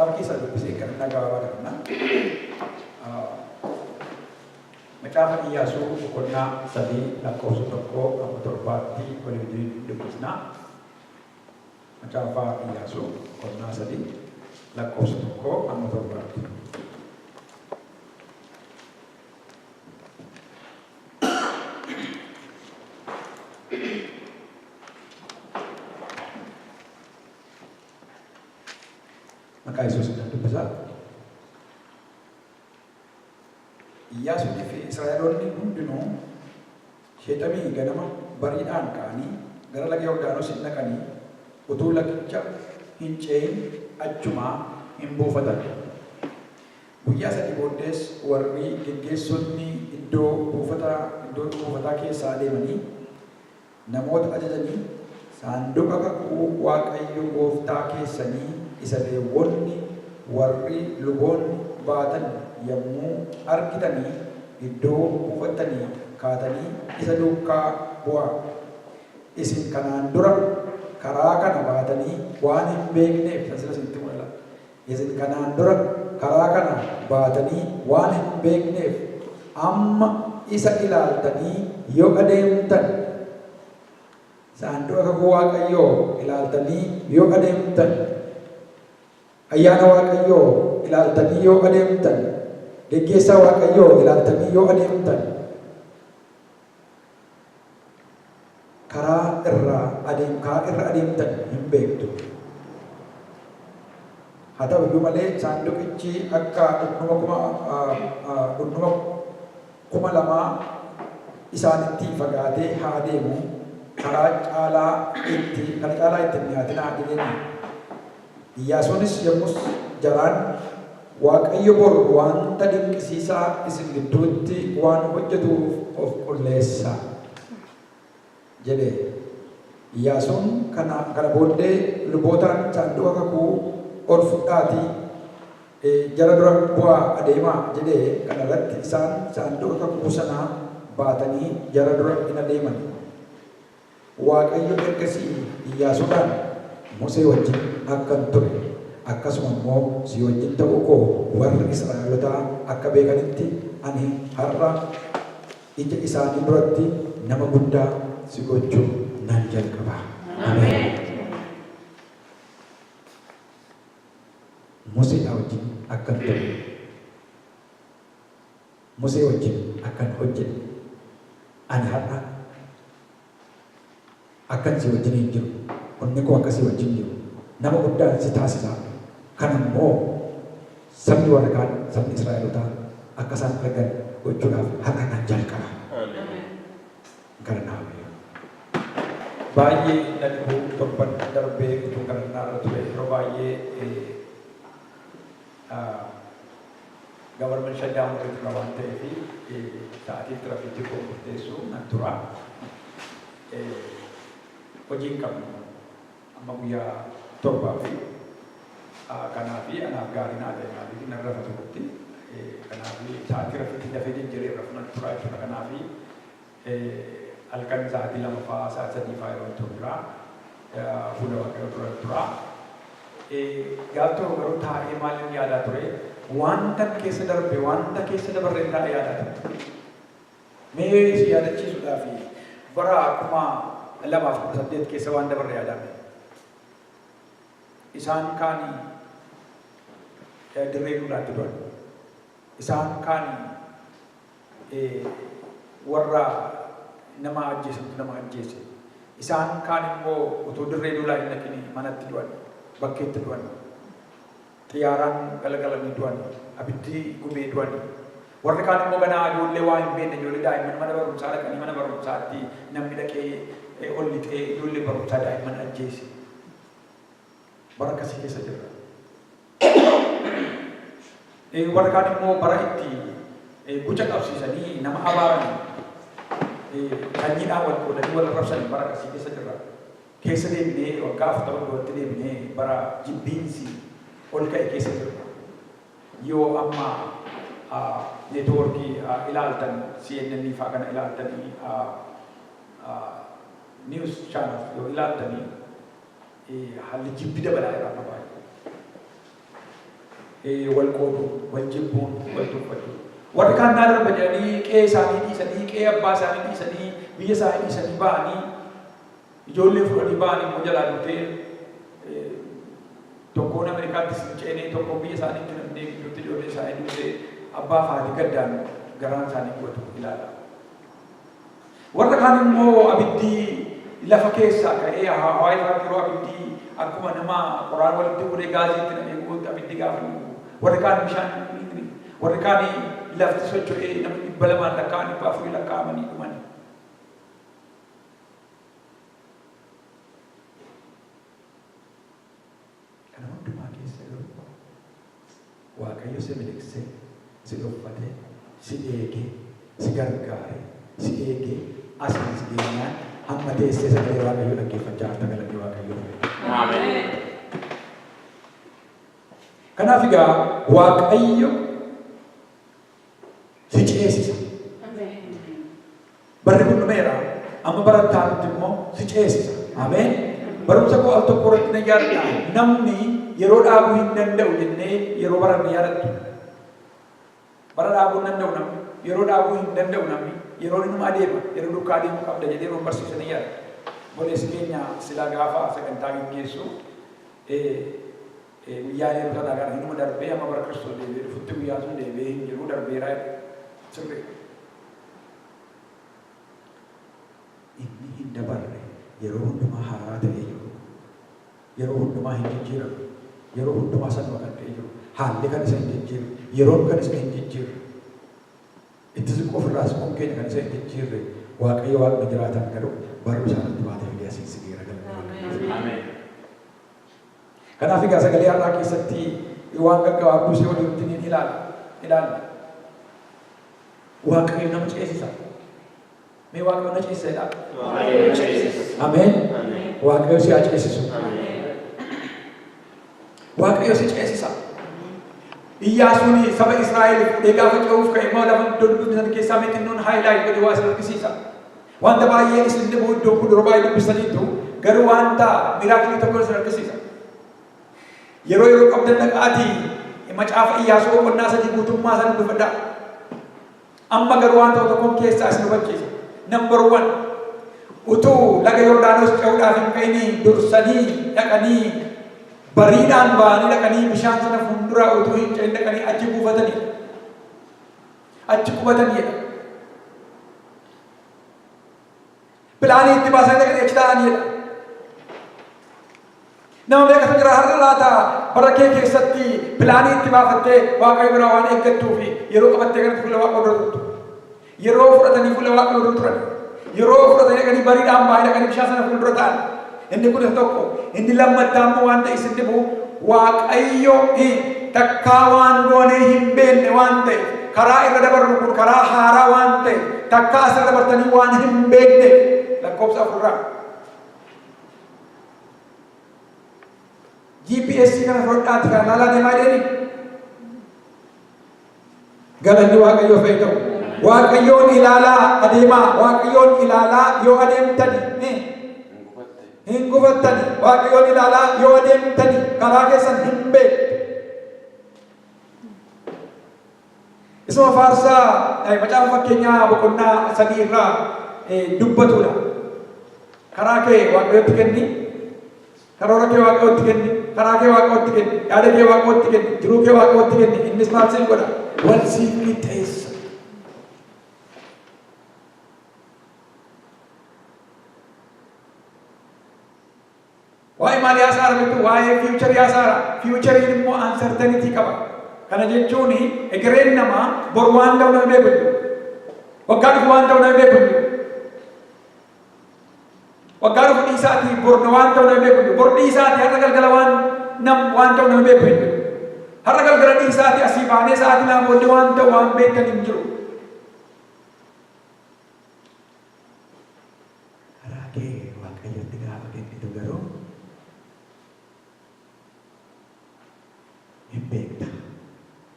Maccafa keessa dubbisee kan gabaabaa qabna. Maccafa Iyyaasuu boqonnaa 3:1-7 waliin dubbisna. Maccafa Iyyaasuu boqonnaa 3:1-7. Maka Yesus sedang berbesar. Iyyaasuu fi Israa'eloonni hundinuu sheexamii ganama bariidhaan ka'anii gara laga Yordaanos hin dhaqanii utuu lagicha hin ce'in achumaa hin buufatan. Guyyaa 3 booddees warri geggeessonni iddoo buufataa keessaa deemanii namoota ajajanii saanduqa kakuu Waaqayyo Gooftaa keessanii isa Leewwonni warri luboonni baatan yommuu argitanii iddoo buufatanii kaatanii isa duukaa bu'aa. Isin kanaan dura karaa kana baatanii waan hin beekneef itti mul'ata. Isin kanaan dura karaa kana baatanii waan hin beekneef amma isa ilaaltanii yoo adeemtan saanduqa kakuu Waaqayyoo ilaaltanii yoo adeemtan ayyaana Waaqayyoo ilaaltanii yoo adeemtan geggeessaa Waaqayyoo ilaaltanii yoo adeemtan karaa irra adeemtan hin beektu. Haa ta'u iyyuu malee saanduqichi akka dhundhuma 2,000 isaanitti fagaatee haa deemu karaa caalaa itti dhiyaatinaa jedheni. Iyyaasuunis yommus jaraan Waaqayyo bor wanta dinqisiisaa isin gidduutti waan hojjetuuf of qulleessa jedhe. Iyyaasuun kana booddee lubootaan saanduqa kakuu ol fudhaatii jara dura bu'aa adeemaa jedhee. Kana irratti isaan saanduqa kakuu sanaa baatanii jara dura in adeeman. Waaqayyo ergasii Iyyaasuudhaan Musee wajjin akkan ture akkasuma immoo si wajjin ta'uu koo warri Israa'elotaa akka beekanitti ani har'a ija isaanii duratti nama guddaa si gochuu nan jalqaba. Ameen. Musee wajjin akkan ture, Musee wajjin akkan hojjedhe, ani har'a akkan si wajjin hin jiru. Onni koo akkasii wajjin jiru. Nama guddaan si taasisa. Kan immoo sabni warra kaan sabni Israa'elotaa akka isaan argan gochuudhaaf har'a kan jalqaba. Kana naaf baay'ee dhadhuu torban darbee utuu kadhannaa irra ture yeroo baay'ee gavarman shaddaa irratti tura waan ta'eef sa'aatii tiraafikii koo murteessuu nan tura. Hojiin qabnu amma guyyaa torbaa fi kanaaf anaaf gaarii naa ta'e maaliif narra turtti kanaaf sa'aatii rafitti dafee jijjiiree rafunan tura jechuudha. Kanaaf halkan sa'aatii 2 fa'aa sa'aatii 3 fa'aa yeroo tura fuula Waaqayyoo dura tura. Gaaf tokko garuu taa'ee maaliin yaadaa ture wanta keessa darbe wanta keessa dabarree taa'ee yaadaa ture. Mee si yaadachiisuudhaaf bara 2018 keessa waan dabarree yaadame. Isaan kaanii dirree lolaatti du'an. Isaan kaanii warra nama ajjeese. Isaan kaan immoo utuu dirree lolaa hin dhaqin manatti du'an, bakkeetti du'an. Xiyyaaraan galagalanii du'an, abiddi gubee du'an. Warri kaan immoo ganaa ijoollee waa hin beekne ijoollee daa'imman mana barumsaa dhaqanii mana barumsaatti namni dhaqee ol lixee ijoollee barumsaa daa'imman ajjeese. Bara akkasii keessa jirra. Warri kaan immoo bara itti guca qabsiisanii nama abaaran kanyiidhaan wal qoodanii wal rabsan bara akkasii keessa jirra. Keessa deebinee waggaa 40 duratti deebinee bara jibbiinsi ol ka'e keessa jirra. Yoo amma neetwoorkii ilaaltan CNN fa'aa kana ilaaltanii news channels yoo ilaaltanii haalli jibbi dabalaa irraa baay'ee. wal qoodu, wal jibbuun, wal tuffatu. Warri kaan naa darba jedhanii qe'ee isaanii dhiisanii, qe'ee abbaa isaanii dhiisanii, biyya isaanii dhiisanii ba'anii, ijoollee fudhanii ba'anii immoo jalaa dhufee tokkoon Ameerikaatti sinceenee tokkoon biyya isaaniitti namnee gidduutti ijoollee isaanii dhufee abbaa fi haati gaddaan garaan isaanii godhu ilaala. Warra kaan immoo abiddi lafa keessaa ka'ee hawaa ifaa yeroo abiddi akkuma nama qoraan walitti fuudhee gaasiitti namee guutuu abiddi gaafa warri kaan bishaan warri kaan lafti socho'ee nama 200 lakkaa'an 400 lakkaa'amanii dhumanii. Kana hundumaa keessa garuu Waaqayyo si miliqsee, si dhuffatee, si eegee, si gargaaree, si eegee asiin si geenyaan hamma teessee sagalee Waaqayyo dhaggeeffachaa harta galanni Waaqayyo. Ameen. Kanaaf egaa Waaqayyo si ceesisa. Barri kun dhumeera. Amma barattaanitti immoo si ceesisa. Ameen. Barumsa koo al tokko irratti na yaadadha. Namni yeroo dhaabuu hin danda'u jennee yeroo baranne yaadattu. Bara dhaabuu hin danda'u namni. Yeroo dhaabuu hin danda'u namni. Yeroo inni adeema. Yeroo duukaa adeemuu qabda jedhee yeroo barsiisan yaadatu. Boleessi keenya silaa gaafa sagantaa gaggeessu guyyaa yeroo sana gara hinuma darbee amma bara Kiristoos deebi'ee dhufutti guyyaa sun deebi'ee hin jiru darbeeraa sirrii. Inni hin dabarre yeroo hundumaa haaraa ta'ee jiru. Yeroo hundumaa hin jijjiiramu. Yeroo hundumaa sanuma kan ta'ee jiru. Haalli kan isa hin jijjiirre. Yeroon kan isa hin jijjiirre. Itti siqoo ofirraa siquun keenya kan isa hin jijjiirre. Waaqayyo Waaqni jiraatan garuu baruu isaanitti baatee fidee asiin si geera galma. Ameen. Kanaaf egaa sagalee har'aa keessatti waan gaggabaabduu ishee waliin ilaalla. Waaqayyo nama ceesisa. Mee Waaqayyo na ceesisa jedhaa. Ameen. Waaqayyo si haa ceesisu. Waaqayyo si ceesisa. Iyyaasuun saba Israa'el fuudhee gaafa ce'uuf ka'e immoo lafa dubbisan keessaa meexinnoon haayilaayit godhee waa isin argisiisa. Wanta baay'ee isin dhibuu iddoo kun yeroo baay'ee dubbisaniitu garuu wanta miraakilii tokko isin argisiisa. Yeroo qabdan dhaqaatii macaafa Iyyaasuu boqonnaa 3 guutummaa sana dubbadhaa. Amma garuu wanta tokkoon keessaa isin hubachiisa. Number 1 utuu laga Yordaanos ce'uudhaaf hin ka'inii dursanii dhaqanii bariidhaan ba'anii dhaqanii bishaan sana fuulduraa utuu hin ce'in dhaqanii achi buufatanii achi qubatanidha. Pilaanii itti baasanii dhaqanii achi taa'anidha. Nama meeqatu jira har'a laata bara kee keessatti pilaanii itti baafattee Waaqayyo biraa waan eeggattuu fi yeroo qabattee kanatti fuula Waaqa dura turtu. Yeroo fudhatanii fuula Waaqa dura turan. Yeroo fudhatanii dhaqanii bariidhaan ba'anii dhaqanii bishaan sana fuuldura ta'an. Inni kun tokko. Inni lammataa immoo wanta isin dhibu Waaqayyo takkaa waan goonee hin beekne waan ta'e karaa irra dabarru kun karaa haaraa waan ta'e takkaa asirra dabartanii waan hin beekne lakkoofsa 4. GPS kana fudhadhaati kan laalaa deemaa deemi. Galanni Waaqayyoof haa ta'u. Waaqayyoon ilaalaa adeemaa. Waaqayyoon ilaalaa yoo adeemtani hin gufattani. Waaqayyoon ilaalaa yoo adeemtani karaa keessan hin beektu. Isuma faarsaa macaafa fakkeenyaa boqonnaa 3 irraa dubbatudha. Karaa kee Waaqayyootti kenni. Karoora kee Waaqayyootti kenni. Karaa kee Waaqayyootti kenni. Yaada kee Waaqayyootti kenni. Jiruu kee Waaqayyootti kenni. Innis maal siin godha? Wal siif qixxeessa. Waa'ee maalii haasa'aa jirtu? Waa'ee fiiwucharii haasa'aa. Fiiwuchariin immoo ansertanitii qaba. Kana jechuun egereen namaa bor waan ta'u nama beeku. Waggaa dhufu waan ta'u nama beeku. Waggaa dhufu dhiisaatii borna waan ta'u nama beeku. Bor dhiisaatii har'a galgala waan ta'u nama beeku. Har'a galgala dhiisaatii asii baanee sa'aatii lama booddee waan ta'u waan beekan hin jiru. Karaa kee Waaqayyotti gaafa kennitu garuu hin beekta.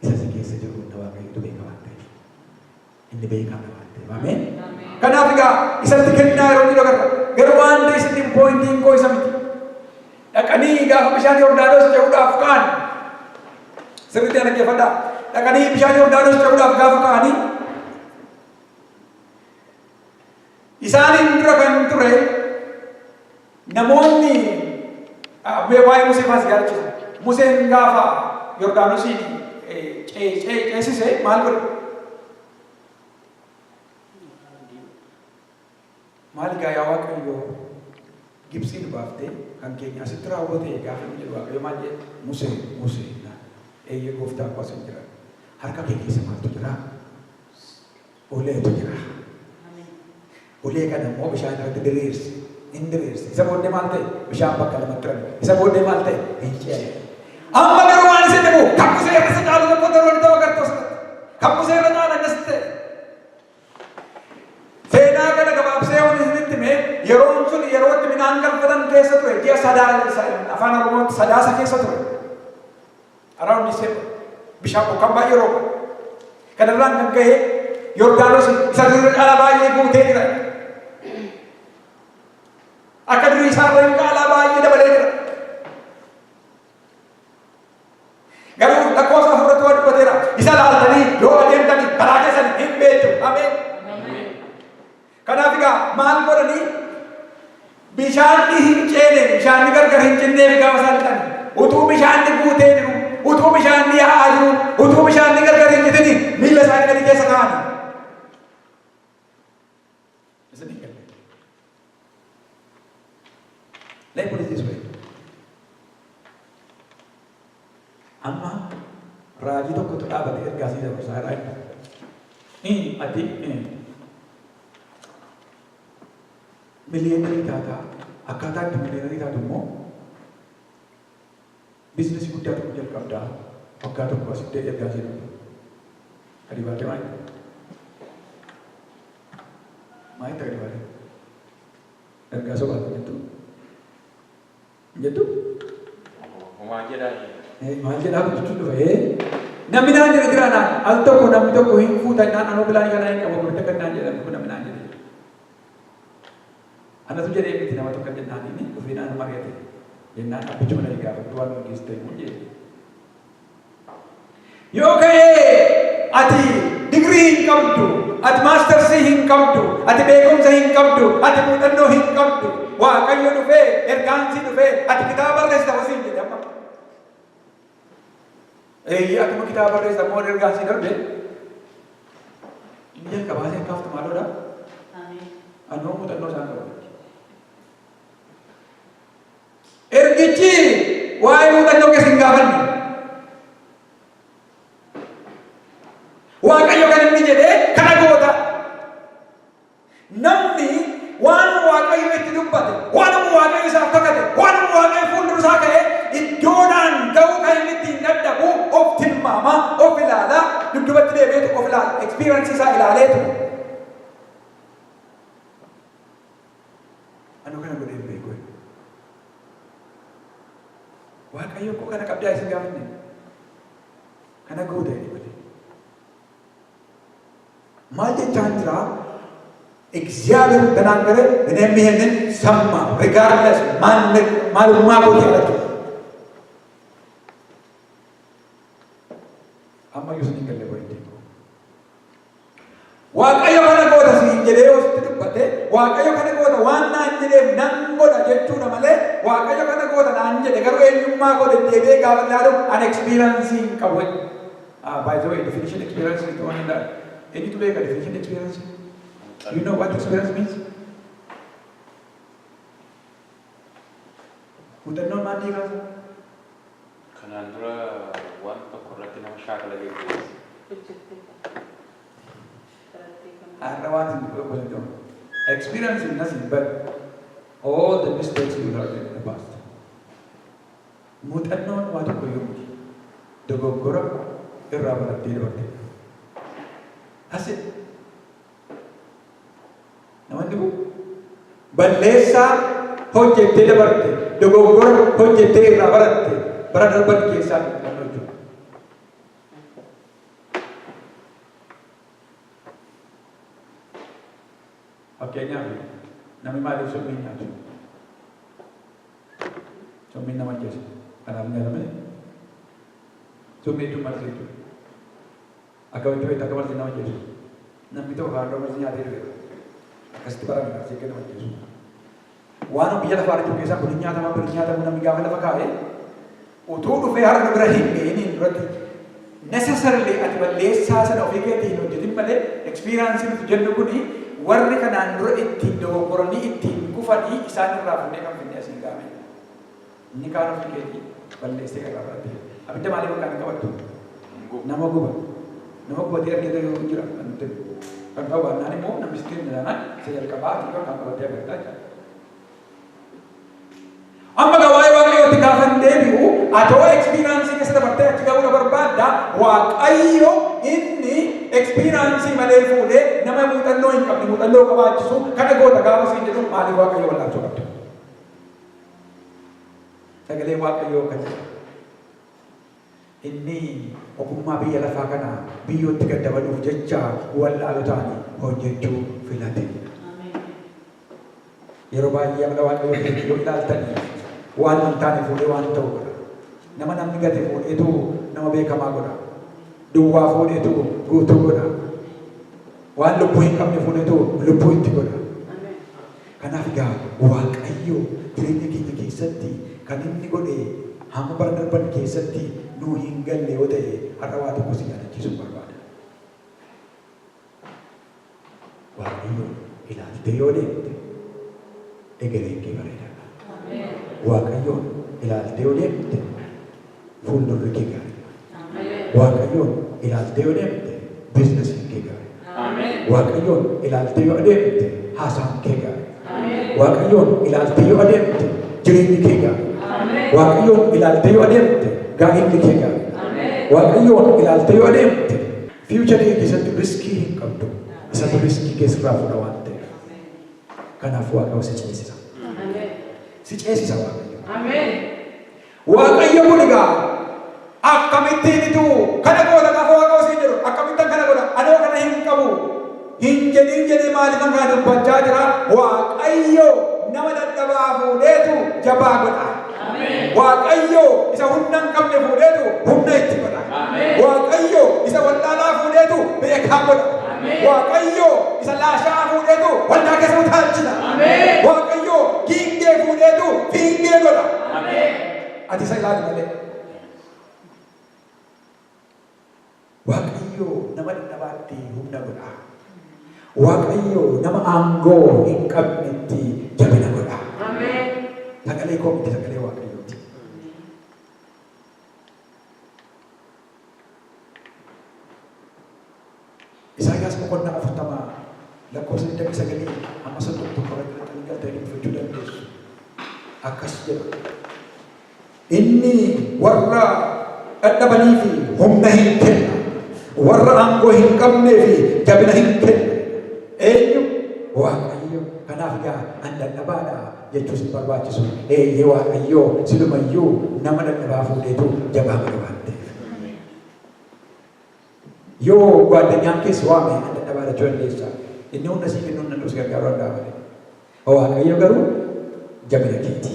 Isa si keessa jiru hunda Waaqayyotu beeka waan ta'eef. Inni beekaa waan ta'eef. Ameen. Kanaaf egaa isatti kennaa yeroo jiru agarra. Garuu waan ta'e isin poointiin koo isa miti. Dhaqanii gaafa bishaan Yordaanos ce'uudhaaf ka'an Sirriitti dhaggeeffadhaa. Dhaqanii bishaan Yordaanos ce'uudhaaf gaafa ka'anii isaaniin dura kan ture namoonni waa'ee Musee faas yaadachiisa. Museen gaafa Yordaanosiin ceesise maal godhe? Maal egaa yaa Waaqayyo Gibsiin baaftee kan keenya asitti raawwate gaafa inni jedhu Waaqayyo maal jedhe? Musee eeyyee gooftaa koo as hin jira. Harka kee keessa maaltu jira? Uleetu jira. Ulee kana immoo bishaan irratti diriirsi. Hin diriirsi. Isa booddee maal ta'e? Bishaan bakka lamatti rabe. Isa booddee maal ta'e? Hin ce'e. Amma garuu waan isin dhibu kan Musee irra isa caalu tokko daroon ta'uu agartuu asirratti. Kan Musee irra caalu akkas ta'e. Seenaa kana gabaabsee waan isinitti himee yeroon sun yeroo itti midhaan galfatan keessa ture. Ji'a afaan Oromootti sadaasa keessa ture. Around December. Bishaan bokkaan baay'ee rooba. Kanarraan kan ka'e Yordaanos isa irra caalaa baay'ee guutee jira. Akka durii isaarra hin caalaa baay'ee dabalee jira. Garuu lakkoofsa afurratti waan dubbateera. Isa laaltanii yoo adeemtanii karaa keessan hin beektu. Ameen. Kanaaf egaa maal godhanii bishaanni hin ceene bishaanni gargar hin cinneef gaafa isaan lixan utuu bishaanni guutee jiru utuu bishaanni yaa'aa jiru utuu bishaanni gargar hin citini miila isaanii gadi keessa kaa'ani. Let me put it this way. Amma raajii tokkotu dhaabate ergaasii dabarsaa jira. Ati miliyeenarii taataa akkaataa itti miliyeenarii taatu immoo biizinasii guddaa tokko jalqabdaa waggaa tokko asitti ergaasii dabarsaa. Gadi baatee maali? Maalitti gadi baatee? Ergaa sobaatu jettu. Jettu? Maal jedhaa? Maal jedhaa jechuun dhufa. Namni naan jedhe jira naan al tokko namni tokko hin fuutan naan anoo bilaan kanaa hin qabu gurgurta kan naan jedhamu kun namni naan jedhe. Anatu jedhee miti nama tokko jennaan inni dhufee naan mari'ate jennaan abbichuma na gaafatu waan ogeessu ta'e immoo jedhe. Yoo ka'ee ati digirii hin qabdu, ati maastarsii hin qabdu, ati beekumsa hin qabdu, ati muuxannoo hin qabdu, Waaqayyo dhufee ergaansi dhufee ati kitaaba barreessita hosiin jedhe amma. Akkuma kitaaba barreessita immoo ergaansi darbe inni jalqabaa isheen kaaftu maaloodha? Anoo muuxannoo isaan qabu. Ergichi waa'ee muuxannoo keessa hin gaafanne. Waaqayyo kan inni jedhee kana goota. Namni waan Waaqayyo itti dubbate, waan Waaqayyo isaaf kakate, waan Waaqayyo fuuldura isaa ka'ee iddoodhaan ga'uu kan inni ittiin dadhabu of tilmaama, of ilaala, dudubatti deebi'eetu of ilaala, experience isaa ilaaleetu. Anoo kana godhee beeku. Waaqayyo koo kana qabdaa isin gaafanne. Kana goota jedhe malee. ማል ቻንትራ እግዚአብሔር ተናገረ እኔም ይሄንን ሰማ ሪጋርድለስ ማልማ ቦታ ያለችው አማዩ ሲንገለ ወይቴ ዋቀዮ ከነጎዳ ሲንጀሌ ውስጥ ድበቴ ዋቀዮ ከነጎዳ ዋና እንጀሌ ነንጎዳ ጀቹ ነመለ ዋቀዮ ከነጎዳ ናንጀሌ ገሩ ኤኙማ ጎደ ዴቤ ጋብላሉ አን ኤክስፒሪየንሲንግ ቀወኝ ባይ ዘ ዌይ ዴፊኒሽን ኤክስፒሪየንስ is one in that. Any to make a definition experience? You know what experience means? Who does not mind you? Kanandra one pakurati na shakala experience is nothing but all the mistakes you learned in the past. Mutannon what ko yum. Dogogora irrabarati dote. Hasil. Naman dibu. Balesa hojjete dabarte. Dogogora hojjete irrabarati. Baradar ban keessa kanojju. Fakkeenya namni maaliif sommii nyaatu? Sommii nama keessa. Kanaaf nyaatame. Summiitu marsiitu. Akka wanti wayita akka marsi nama jeesu. Namni tokko kaandoo marsi nyaatee dhufe. Akkasitti barame marsii akka nama jeesu. Waan biyya lafaa irratti keessaa kun nyaatamu namni gaafa lafa kaa'ee utuu dhufee harka bira hin ga'iniin duratti necessarily ati balleessaa sana ofii keetiin hojjetin malee experience nuti jennu kuni warri kanaan dura ittiin dogoggoranii ittiin kufanii isaan irraa fuudhee kan finne asiin gaame. Inni kaan ofii keetii balleessee kan raafate. Abidda maaliif kan qabattu? Nama guba. Nama gubatee argite yoo jira kan ta'u baannaan immoo namni sitiin jedhanaan isa jalqabaa kan qabatee agartaa jira. Amma gawaayee Waaqayyootti gaafa hin deebi'u atoo ekspiriiyaansii keessa dabartee achi ga'uudha barbaadda Waaqayyo inni ekspiriiyaansii malee fuudhee nama muuxannoo hin qabne muuxannoo qabaachisu kana goota gaafa siin jedhu maaliif Waaqayyo wallaachuu qabdu? Sagalee Waaqayyoo kan jedhu inni ogummaa biyya lafaa kana biyyootti gad dabaluuf jecha wallaalotaan hojjechuu filate. Yeroo baay'ee amala Waaqayyoo yoo ilaaltanii waan hin taane fuudhee waan ta'u godha. Nama namni gate fuudheetu nama beekamaa godha. Duwwaa fuudheetu guutuu godha. Waan lubbuu hin qabne fuudheetu lubbuu itti godha. Kanaaf egaa Waaqayyo jireenya keenya keessatti kan inni godhe hamma bara darban keessatti nuu hin galle yoo ta'e har'a waa tokko si yaadachiisuu barbaada. Waaqayyo ilaaltee yoo deemte egereen kee bareeda. Waaqayyoon ilaaltee yoo deemte fuuldurri kee gaariidha. Waaqayyoon ilaaltee yoo deemte biizinasiin kee gaariidha. Waaqayyoon ilaaltee yoo deemte haasaan kee gaariidha. Waaqayyoon ilaaltee yoo deemte jireenyi kee gaariidha. Waaqayyoon ilaaltee yoo deemte gaa'illi kee gaariidha. Waaqayyoon ilaaltee yoo deemte fiicharii keessatti riskii hin qabdu. Isatu riskii keessirraa fuudha waan ta'eef. Kanaaf Waaqayyo si ceesisa. Si ceesisa Waaqayyo. Ameen. Waaqayyo kun egaa akkamittiin itu kana goota gaafa Waaqayyo siin jedhu akkamittiin kana godha anoo kana hin qabu hin jedhee maaliifan kana dubbachaa jira Waaqayyo nama dadhabaa fuudheetu jabaa godha. Waaqayyo isa humna hin qabne fuudheetu humna itti godha. Waaqayyo isa wallaalaa fuudheetu beekaa godha. Waaqayyo isa laashaa fuudheetu waldaa keessa utaalchisa. Waaqayyo giingee fuudheetu fiingee godha. Ati isa ilaali malee. Waaqayyo nama dadhabaatti humna godha. Waaqayyo nama aangoo hin qabnetti jabina godha. Sagalee koo miti sagalee Waaqayyooti. Isaayaas boqonnaa 40 lakkoofsa 29 amma 31 irratti galtee dubbachuu dandeessu. Akkas jedha. Inni warra dadhabanii fi humna hin kenna. Warra aangoo hin qabnee fi jabina hin kenna. Eenyu? Waaqayyo. Kanaaf egaa an dadhabaadha jechuus hin barbaachisu. Eeyyee Waaqayyo silumayyuu nama dadhabaa fuudheetu jabaa godha waan ta'eef. Yoo guaadanyaan keessa waame an dadhabaadha jechuu dandeessa. Inni humna sii kennuun nan dhus gargaaruu addaa malee. Waaqayyo garuu jabina keeti.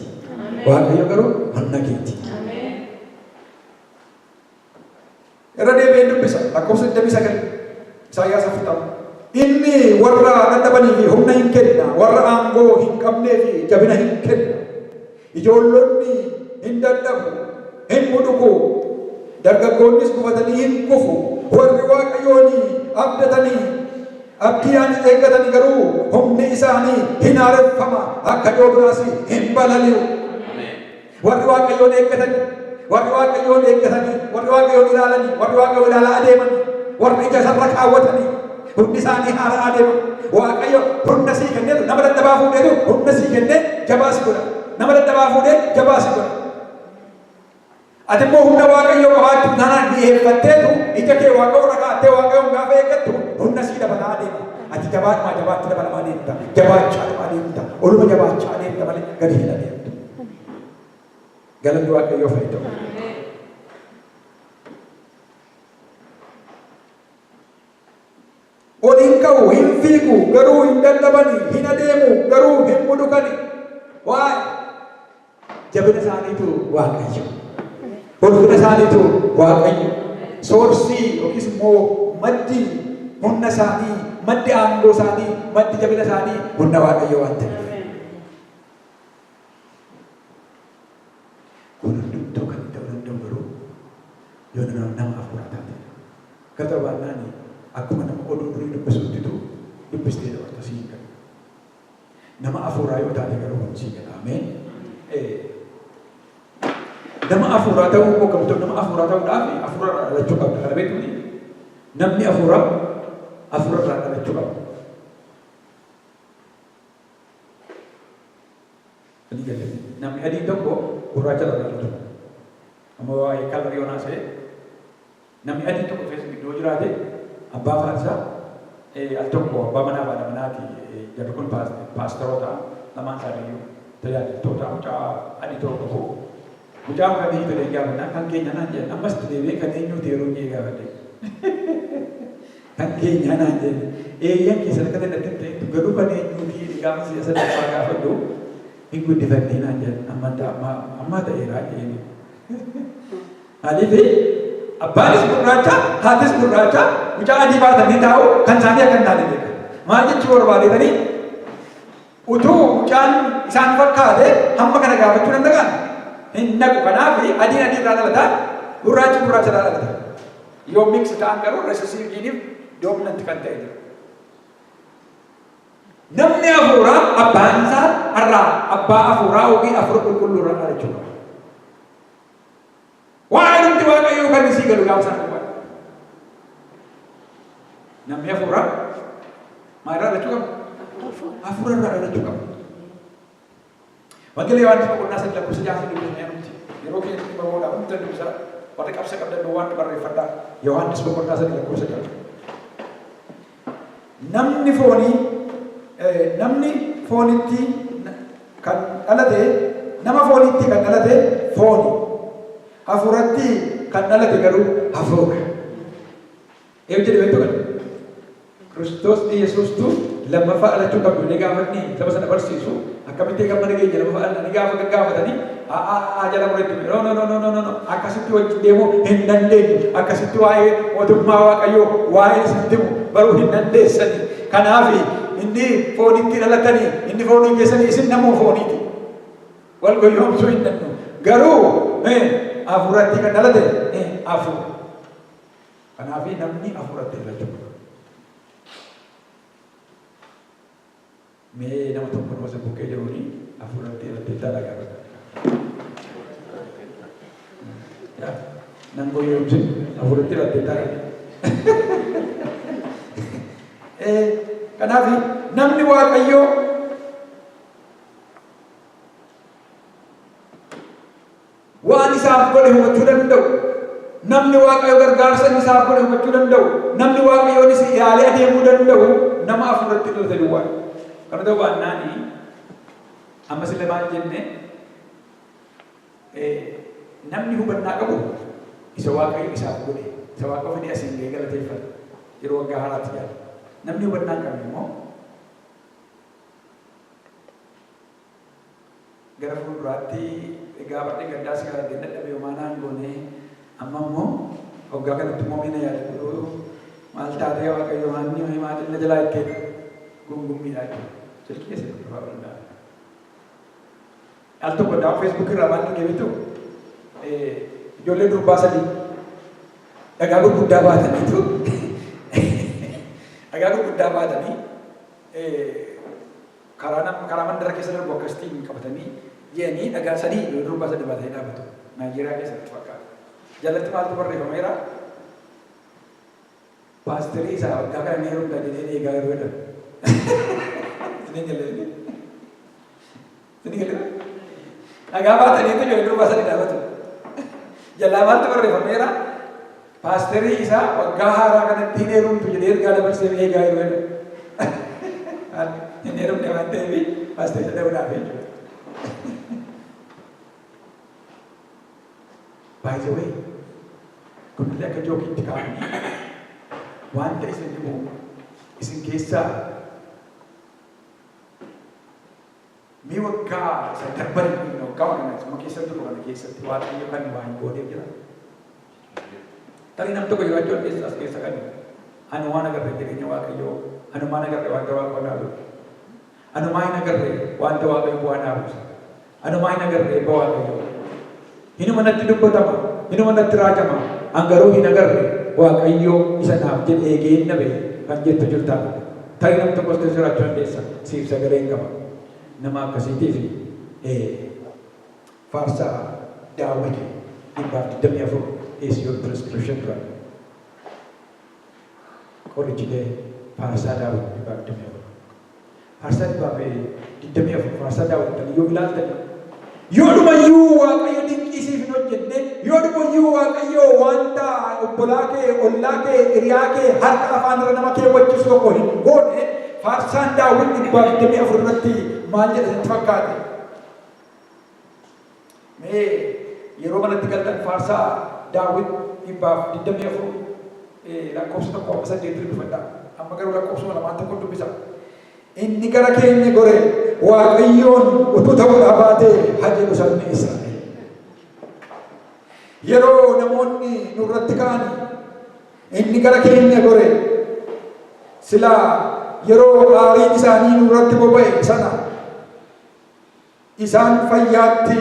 Waaqayyo garuu humna keeti. Irra deebi'ee dubbisa lakkoofsa 29 Isaayaas 40. Inni warra dadhabanii fi humna hin kenna, warra aangoo hin qabnee fi jabina hin kenna. Ijoollonni hin dadhabu, hin muduku, dargaggoonnis gufatanii hin kufu. Warri Waaqayyoon abdatanii, abdiidhaan eeggatanii garuu humni isaanii hin haareffama, akka joobiraas hin balali'u. Warri Waaqayyoon eeggatanii, warri Waaqayyoon eeggatanii, warri Waaqayyoon ilaalanii, warri Waaqayyoon ilaalaa adeemanii, warri ija isarra kaawwatanii. Hundi isaanii haaraa adeema. Waaqayyo humna sii kenneetu nama dadhabaa fuudheetu humna sii kennee jabaa si godha. Nama dadhabaa fuudhee jabaa si godha. Ati immoo humna Waaqayyo qabaatti nanaan dhiyeeffatteetu ija kee Waaqayyo irra kaa'attee Waaqayyoon gaafa eeggattu humna sii dabalaa adeema. Ati jabaadhumaa jabaatti dabalamaa adeemta. Jabaachaa adeemta. Oluma jabaachaa adeemta malee gadi hin adeemtu. Galanni Waaqayyoo fayyadamu. Ol hin ka'u, hin fiigu, garuu hin dadhabani, hin adeemu, garuu hin mudukani. Waa'ee jabina isaaniitu Waaqayyo. ulfina isaaniitu Waaqayyo. Soorsii yookiis immoo maddi humna isaanii, maddi aangoo isaanii, maddi jabina isaanii humna Waaqayyo waan ta'eef. Kun hundumtuu kan ta'uu danda'u garuu yoo nama hafuuraa taate. Gata baannaan akkuma nama oduu durii dubbisuuttitu dubbistee dabarta siin galu. Nama hafuuraa yoo taate garuu hojii gala. Ameen. Nama hafuuraa ta'uu koo qabdu nama hafuuraa ta'uudhaaf hafuura irraa dhalachuu qabda. Kana beektuuni namni hafuura irraa dhalachuu qabda. Namni adii tokko gurraacha irraa dhalatu. Amma waa'ee kallar yoo naasee namni adii tokko keessa gidduu jiraate abbaa faansaa al tokko abbaa manaa fi manaati jarri kun paastoroota lamaan isaaniiyyuu tajaajiltoota mucaa adii tokko qabu. Mucaan kan inni fedhe gaafannaa kan keenya naan jedhe ammas deebi'ee kan eenyuuti yeroo inni gaafadhe. Kan keenya naan jedhe eeyyan keessa akka ta'e ta'e garuu kan eenyuuti gaafa siyaasa darbaa gaafadhu hin guddifannee naan jedhe amma ta'eeraa jedhee. Maaliif abbaanis gurraacha haatis gurraacha mucaa adii baatanii taa'u kan isaanii akka hin taane beeka. Maal jechuu barbaadetanii utuu mucaan isaan fakkaate hamma kana gaafachuu danda'an. Hin naqu kanaaf adiin irraa dhalata gurraachi irraa dhalata. Yoo mix ta'an garuu resesiiviiniif dominant kan ta'e jira. Namni hafuuraa abbaan isaa irraa abbaa hafuuraa yookiin hafuura qulqulluu irraa dhalachuu qaba. Waan nuti Waaqayyoo kan isii galu gaafa isaan qaban. Namni hafuuraa maal irraa dhalachuu qaba? Hafuura irraa dhalachuu qaba. Wangeela Yohaannis boqonnaa 8 lakkoofsa 6 dubbisnee nuti yeroo keessatti bahuudhaaf hundi dubbisa warri qabsa qabdan waan barreeffadhaa Yohaannis boqonnaa 8 lakkoofsa 6. Namni foonitti kan dhalate nama foonitti kan dhalate fooni. Hafuuratti kan dhalate garuu hafuura. Eeyyuu jedhee beektu kana. Kiristoos Yesuustu lammaffaa dhalachuu qabdu ni gaafanni saba sana barsiisu akkamitti gamma nageenya lammaffaa dhalanii gaafa gaggaafatanii jala mureetti no akkasitti wajjin deemuu hin dandeenyu akkasitti waa'ee mootummaa Waaqayyoo waa'ee isitti baruu hin dandeessani. Kanaaf inni foonitti dhalatanii inni foonii keessanii isin namoo fooniiti wal goyoomsuu hin danda'u. Garuu hafuuratti kan dhalate hafuura. Kanaaf namni hafuuratti dhalachuu qaba. Mee nama tokko nama bukkee jiruuni hafuuratti dhalatee dalagaa qaba. Nan goyoomsin hafuuratti dhalatee dalagaa. Kanaaf namni Waaqayyoo waan isaaf godhe hubachuu danda'u. Namni Waaqayyoo gargaarsa isaaf godhe hubachuu danda'u. Namni Waaqayyoonis yaalee adeemuu danda'u nama hafuuratti dhalate duwwaa. Kana ta'uu baannaanii amma sille maal jenne namni hubannaa qabu isa Waaqayyo isaaf godhe isa Waaqayyo fedhii asiin gahee galateeffata yeroo waggaa haaraatti yaada. Namni hubannaa qabu immoo gara fuulduraatti egaa badhee gaddaa si garatee dadhabee homaanaan goonee amma immoo waggaa kanatti immoo mina yaadu maal taatee Waaqayyo maanni maatiin jalaa ittiin gungummiidhaa jiru. Jadi kita sedang berapa Al tokko daa Facebook irraa maal dhagee bitu ijoollee durbaa sadii dhagaa gurguddaa baataniitu dhagaa gurguddaa baatanii karaa mandara keessa darbu akkasitiin qabatanii jedhanii dhagaa sadii ijoollee durbaa sadii baatanii dhaabbatu. Naayijeeriyaa keessatti fakkaata. Jalatti maaltu barreeffameera? Paasterii isaa waggaa kana ni heerumta jedhee eegaa yeroo jedhamu. Sini galee. Dhagaa baatanii ijoollee durbaa sadii dhaabbatu. Jalaa maaltu barreeffameera? Paasterii isaa waggaa haaraa kanatti hin heerumtu jedhee ergaa dabarsee eegaa yeroo jedhamu. Hin heerumne waan ta'eef paasterii isa ta'uudhaaf jechuudha. By the way, kunnillee akka jookiitti kaa'anii wanta isin dhibu isin keessaa Mee waggaa isa darbanii kun waggaa kana sama keessatti kana keessatti Waaqayyo kan waan godhee jira. Tarii nam tokko jiraachuu keessas keessa kan anu waan agarree jireenya Waaqayyo anu maan agarree waan Waaqayyo naalu. Anu maan agarree waan Waaqayyo bu'aa naalu. Anu maan agarree Waaqayyo. Hinuma natti dubbatama, hinuma natti raajama. Angaruu hin agarree Waaqayyo isa naaf jedhee eegeen nabe kan jettu jirta. Tarii nam tokko keessa jiraachuu keessa siif sagaleen qaba. Nama akkasiitiif faarsaa Daawit 24 is your prescription drug. Original faarsaa Daawit 24. Faarsaa 24 faarsaa Daawit tan yoo ilaaltan yoo dhumayyuu Waaqayyo dinqiisiif hin hojjenne yoo dhumayyuu Waaqayyo wanta obbolaa kee ollaa kee hiriyaa kee harka afaan irra nama keewwachiisu tokko hin goone faarsaan Daawit 24 irratti maal jedhanii fakkaate. Mee yeroo kanatti galtan faarsaa Daawit 24 lakkoofsa tokko amma 8 dubbifadha. Amma garuu lakkoofsa lamaan tokko dubbisa. Inni gara keenya gore Waaqayyoon utuu ta'uudhaa baatee haa jedhu sabni Israa'el. Yeroo namoonni nurratti ka'an inni gara keenya gore silaa yeroo aariin isaanii nurratti boba'e sana isaan fayyaatti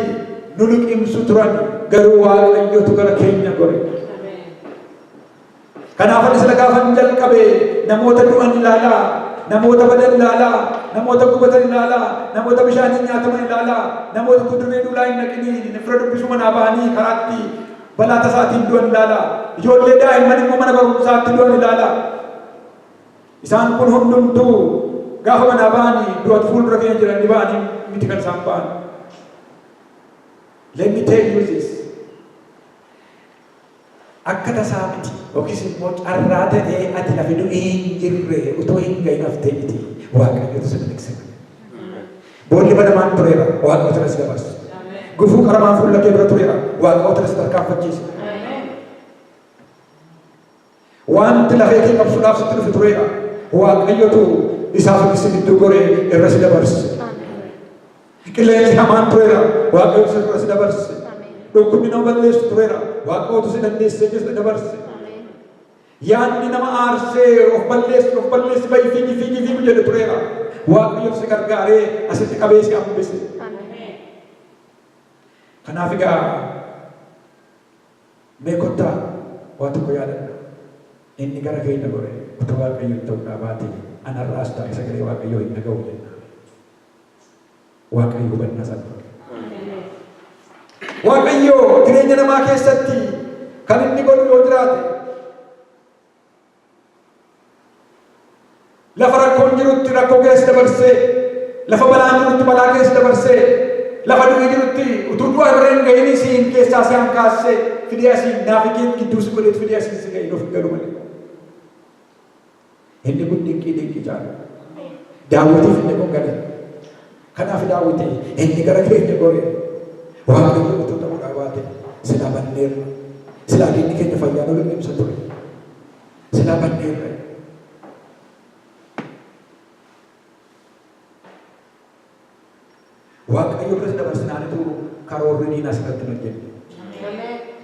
nu liqimsu turan garuu Waaqayyotu gara keenya gore. Kanaaf sila gaafan jalqabe namoota du'an ilaalaa, namoota badan ilaalaa, namoota gubatan ilaalaa, namoota bishaaniin nyaataman ilaalaa, namoota kudurree duulaa hin naqiniin fira dubbisuu manaa bahanii karaatti balaa tasaatiin du'an ilaalaa, ijoollee daa'imman immoo mana barumsaatti du'an ilaalaa. Isaan kun hundumtuu gaafa manaa bahanii du'at fuuldura keenya jiranii bahanii miti kan isaan bahan. Let me tell you this. Akka tasaa miti yookiis immoo carraa ta'ee ati lafi du'ee hin jirre utoo hin gahin haftee miti Waaqayyotu si miliqsina. Boolli banamaan tureera Waaqayyotu na si dabarsa. Gufuu qaramaan fuula kee bira tureera Waaqayyotu na si tarkaanfachiisa. Wanti lafee kee qabsuudhaaf sitti dhufe tureera Waaqayyotu isaaf si gidduu goree irra si dabarse. Qilleensi hamaan tureera Waaqayyotu irra si dabarse. Dhukkubni nama balleessu tureera Waaqayyotu si dandeessee si dabarse. Yaadni nama aarsee of balleessi bayi fiigi jedhu tureera Waaqayyotu si gargaaree asitti qabee si hambise. Kanaaf egaa mee kottaa waa tokko yaadadha. Inni gara keenya gore utuu Waaqayyo ta'uudhaa baate anarraas taa'e sagalee Waaqayyoo hin dhaga'u jenna. Waaqayyo hubannaa sana. Waaqayyo jireenya namaa keessatti kan inni godhu yoo jiraate lafa rakkoon jirutti rakkoo keessa dabarsee, lafa balaan jirutti balaa keessa dabarsee, lafa du'ii jirutti utuu du'a irra hin gahin siin keessaa si hankaasee fidee asiin naafigeet gidduu si godheet fidee asiin si gahin of galu malee. Inni kun dinqii caala. Daawitiif inni kun gale. Kanaaf Daawiti inni gara keenya gore Waaqayyo utuu ta'uudhaa baate silaa banneerra. Silaa diinni keenya fayyaa nu liqimsa ture. Silaa banneerra. Waaqayyo biratti dabarsinaanitu karoorri diina asirratti hin hojjenne.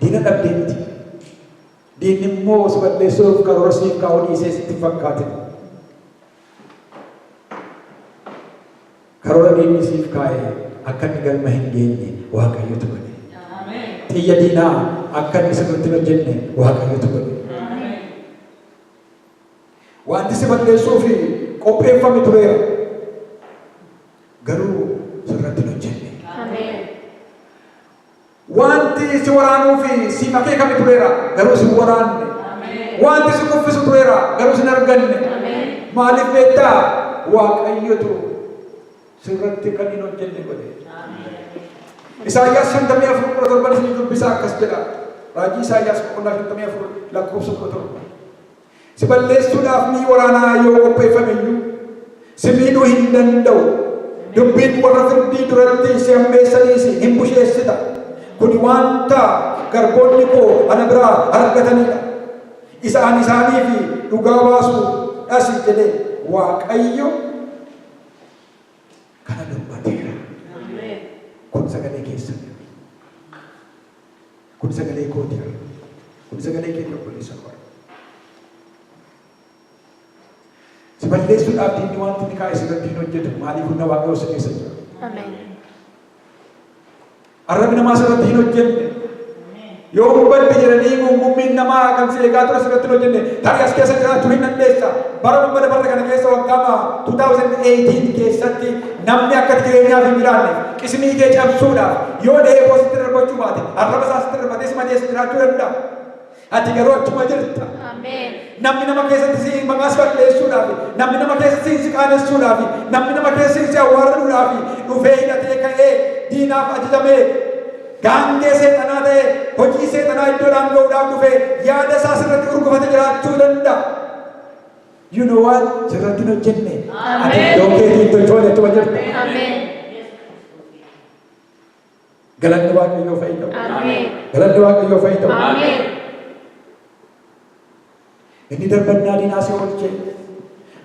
Diina dhabdee miti. Diinni immoo si balleessuuf karoora siif kaa'uu dhiisee sitti fakkaate. Karoora diinni siif kaa'ee akka inni galma hin geenye Waaqayyotu godhe. Xiyya diinaa akka inni sirriitti hin hojjenne Waaqayyotu godhe. Wanti si balleessuuf qopheeffame tureera. Garuu sirriitti hin hojjenne. Wanti si waraanuuf siif akeekame tureera. Garuu si waraanne. Wanti si kuffisu tureera. Garuu si hin arganne. Maaliif beektaa? Waaqayyotu sirriitti kan hin hojjenne godhe. Isaayyaas 54:17 isin dubbisaa akkas jedha. Raajii Isaayyaas 54 lakkoofsa 17. Si balleessuudhaaf ni waraanaa yoo qopheeffame iyyuu si miidhuu hin danda'u. Dubbiin warra firdii duratti si hammeessaniis hin busheessita. Kun wanta garboonni koo ana biraa argatanidha. Isaaniif dhugaa baasuu dhasi jedhee Waaqayyo kana dubbateera. sagalee kooti kun sagalee keenya obboleessa qaba si balleessuudhaaf diinni wanti ni kaa'e sirratti hin hojjetu maaliif humna Waaqayyoo si keessa jira Amen. arrabni namaa sirratti hin hojjenne yoo hubadde jedhanii gungummiin namaa kan si eegaa ture sirratti hin hojjenne tarii as keessa jiraachuu hin dandeessa bara dhumma dabarre kana keessa waggaa 2018 keessatti namni akka jireenyaaf hin jiraanne qismii kee cabsuudhaaf yoo dheeboo sitti darbachuu baate arraba isaa sitti darbatee si madeessa jiraachuu danda'a ati garuu achuma jirta Amen. namni nama keessatti si maqaas balleessuudhaaf namni nama keessatti si qaanessuudhaaf namni nama keessatti si awwaarruudhaaf dhufee hidhatee ka'ee diinaaf ajajamee gaangee seexanaa ta'ee hojii seexanaa iddoodhaan ga'uudhaaf dhufee yaada isaa sirratti urgufate jiraachuu danda'a. You know what? Sirratti hin hojjenne. Ati iddoo keetiin tolchoon ittuma jirta. Amen. Galanni Waaqayyoo fayyadamu. Amen. Galanni Waaqayyoo fayyadamu. Amen. Inni darbannaa diinaa si oolchee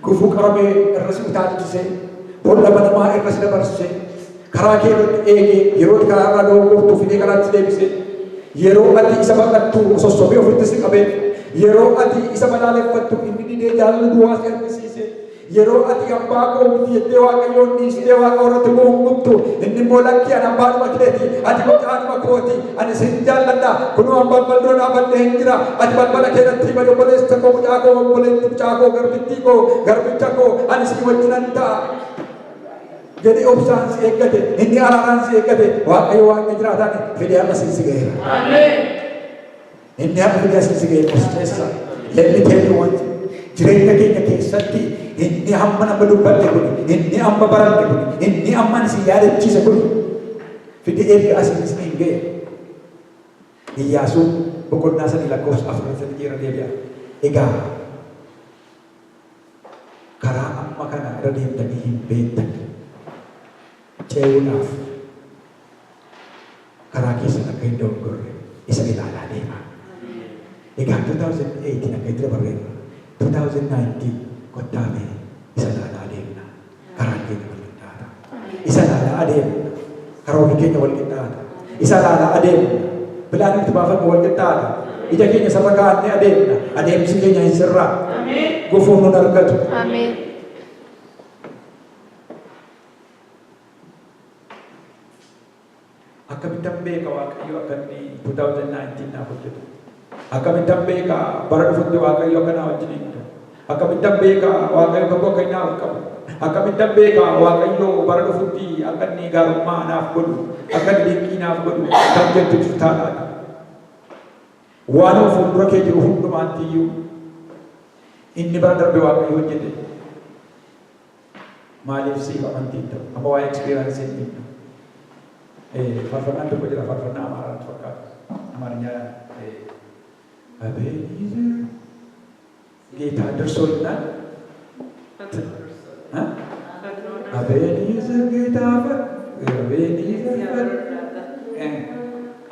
gufuu qaramee irra si utaalchisee boolla banamaa irra si dabarsee karaa kee irratti eegee yeroo karaa irraa dogoggortuu fidee karaatti deebisee yeroo ati isa baqattu sossobee ofitti si qabee yeroo ati isa balaaleffattu inni didee jaalala duwwaa si argisiise yeroo ati abbaa koo miti jettee Waaqayyoon dhiistee Waaqa irratti gungumtu inni immoo lakkii ani abbaadhuma keeti ati mucaadhuma kooti ani sin jaalladha kunoo an balbaldoo dhaabadhee hin jira ati balbala keenatti himani obboleessa koo mucaa koo obboleetti mucaa koo garbittii koo garbicha koo ani si wajjinan ta'a jedhee obsaan si eeggate inni araaraan si eeggate Waaqayyo Waaqni jiraataan fidee amma si ga'eera. Amen. Inni amma fidee si ga'eera keessa lalli teellu wanti jireenya keenya keessatti inni amma nama dubbatte kun inni amma baranne kun inni amma si yaadachiise kun fidee erga asii si hin ga'e. Iyyaasuun boqonnaa sadii lakkoofsa 4 jeera deebi'a. Egaa karaa amma kana irra deemtanii hin beektan. Ce'uudhaaf karaa keessan akka hin dogoggorre isa ilaalaa deema. Egaa 2018 akka itti dabarreerra 2019 qottaamee isa ilaalaa deemna. Karaan keenya wal qixxaata. Isa ilaalaa adeemna. Karoorri keenya wal qixxaata. Isa ilaalaa adeemna. Bilaan itti baafannu wal qixxaata. Ija keenya sarara kaa'annee adeemna. Adeemsi keenya hin sirraa. Gufuun nun argatu. Amen. Akkamittan beeka Waaqayyo akka inni 2019 naaf hojjetu. Akkamittan beeka bara dhufutti Waaqayyo akka naa wajjin hin ta'u. Akkamittan beeka Waaqayyo kakuu akka inni naaf qabu. Akkamittan beeka Waaqayyo bara dhufutti akka inni gaarummaa naaf godhu, akka inni dinqii naaf godhu kan jettu jirtaadha. Waan fuuldura kee jiru hundumaatti iyyuu inni bara darbe Waaqayyo hojjete. Maaliif siif amantiin ta'u? Amma waa'ee eksperiyansii hin himnu. Farfannaan tokko jira farfannaa Amaaraan fakkaatu. Amaarኛን አቤኒዘር ጌታ ደርሶልናል። አቤኒዘር ጌታ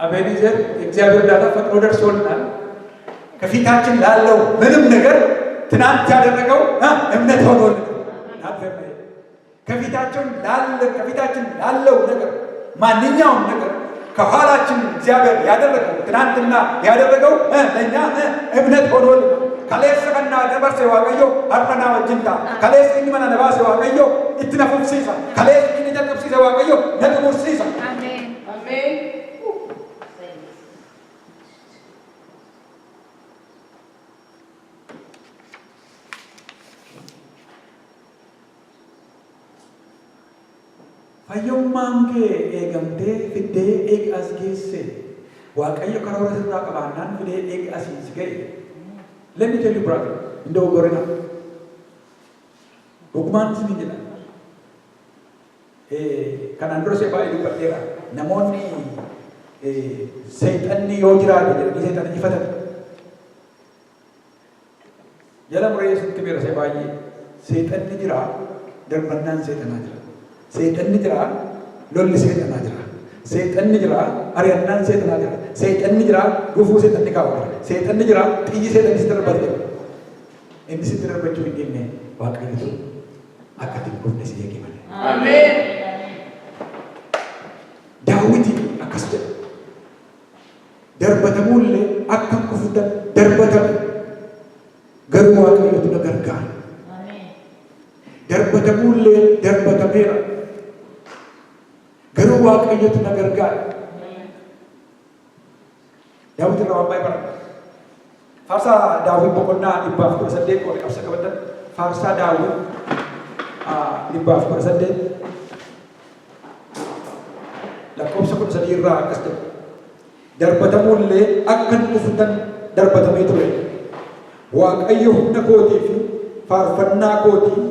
አቤኒዘር እግዚአብሔር እርዳታ ፈጥኖ ደርሶልናል። ከፊታችን ላለው ምንም ነገር ትናንት ያደረገው እምነት ሆኖልናል። ከፊታችን ላለው ነገር ማንኛውም ነገር ከኋላችን እግዚአብሔር ያደረገው ትናንትና ያደረገው ለኛ እምነት ሆኖልን ከሌስ ከና ደበርሰ Waaqayyo har'ana wajjinta ከሌስ inni ነባሰ Waaqayyo itti nafufsiisa ከሌስ inni jalqabsiisa Waaqayyo naxumursiisa. Amen. Amen. Fayyummaan kee eegamtee fiddee eegi as geesse Waaqayyo karoora sirraa qabaannaan fidee eegi asiis ga'e. Let me tell you brother, hin dogoggorina. Dhugumaan isin jedha. Kanaan dura baay'ee dubbadheera. Namoonni seexanni yoo jiraate jedhanii seexana ifatan. Jala muree sitti beera baay'ee. Seexanni jira, darbannaan seexanaa jira. Seexanni jira, lolli seexanaa jira. Seexanni jira, ari'annaan seexanaa jira. Seexanni jira, gufuu seexanni kaa'u jira. Seexanni jira, xiyyi seexanni sitti darbate jira. Inni sitti darbachuu hin dhimne Waaqayyotu akka itti gufne si eege malee. Amen. Daawiti akkas jedha. darbatamullee akka kufutan darbatame garuu Waaqayyotu na gargaara. Darbatamullee darbatameera garuu Waaqayyotu na gargaara. Daawit irraa waan baay'ee barata. Faarsaa Daawit boqonnaa 118 qola qabsa qabatan. Faarsaa Daawit 118 lakkoofsa 13 irraa akkas jedha. Darbatamullee akka kufutan darbatamee ture. Waaqayyo humna kootii fi faarfannaa kootii